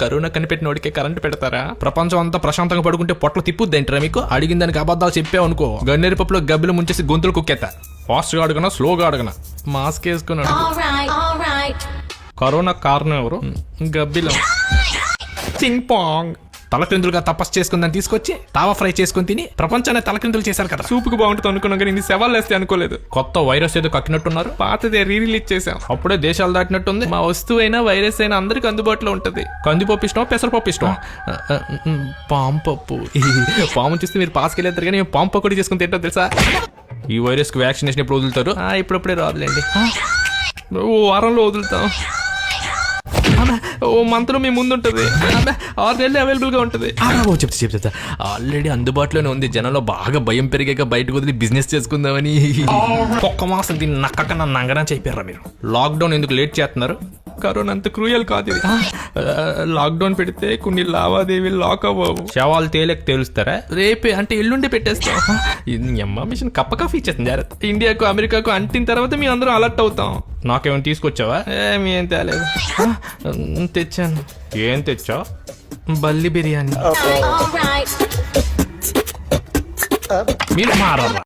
Corona కనిపెట్టినోడికే current పెడతారా? ప్రపంచం అంతా ప్రశాంతంగా పడుకుంటే పొట్ల తిప్పుద్దేంటరా మీకు? అడిగిన దానికి అబద్ధాలు చెప్పావనుకో గన్నేరు పప్పులో గబ్బిలు ముంచేసి గొంతులు కుక్కేత. ఫాస్ట్గా అడగనా స్లోగా అడగనా? మాస్క్ వేసుకున్నాడు. కరోనా కారణం ఎవరు? గబ్బిలం. చింగ్ పాంగ్. తలక్రిందులుగా తపస్సు చేసుకుందని తీసుకొచ్చి తావా ఫ్రై చేసుకుని తిని ప్రపంచాన్ని తలక్రిందులు చేశారు కదా. సూపుకు బాగుంటుంది అనుకున్నాం కానీ ఇన్ని సవాళ్ళు వేస్తే అనుకోలేదు. కొత్త వైరస్ ఏదో కక్కినట్టున్నారు. పాతదే రిలీజ్ చేసాం. అప్పుడే దేశాలు దాటినట్టుంది. మా వస్తువు అయినా వైరస్ అయినా అందరికి అందుబాటులో ఉంటుంది. కందిపప్పు ఇష్టం, పెసరపప్పు ఇష్టం, పాము పప్పు. పాము చూస్తే మీరు పాసుకెళ్ళేస్తారు కానీ పాము పకోడీ చేసుకుని తింటారు తెలుసా? ఈ వైరస్ కి వ్యాక్సినేషన్ ఎప్పుడు వదులుతారు? ఇప్పుడప్పుడే రాదులేండి. ఓ వారంలో వదులుతాం. ఓ మంత్లో మీ ముందు ఉంటుంది. 6 నెలలు అవైలబుల్ గా ఉంటుంది. చెప్తా ఆల్రెడీ అందుబాటులోనే ఉంది. జనంలో బాగా భయం పెరిగాక బయటకు వదిలి బిజినెస్ చేసుకుందామని. ఒక్క మాసం దీన్ని నక్కకన్నా నంగనా చెప్పారా మీరు? లాక్డౌన్ ఎందుకు లేట్ చేస్తున్నారు? కరోనా అంత క్రూయల్ కాదు ఇది. లాక్డౌన్ పెడితే కొన్ని లావాదేవీలు లాక్ అవ్వవు. శవాలు తేలుస్తారా? రేపే అంటే ఎల్లుండి పెట్టేస్తాం. అమ్మ మిషన్ కప్ప కాఫీ ఇచ్చేస్తుంది. జాగ్రత్త. ఇండియాకు అమెరికాకు అంటిన తర్వాత మేము అందరం అలర్ట్ అవుతాం. నాకేమైనా తీసుకొచ్చావా? ఏం తేలేదు. తెచ్చాను. ఏం తెచ్చావు? బల్లి బిర్యానీ. మీరు మారాలా?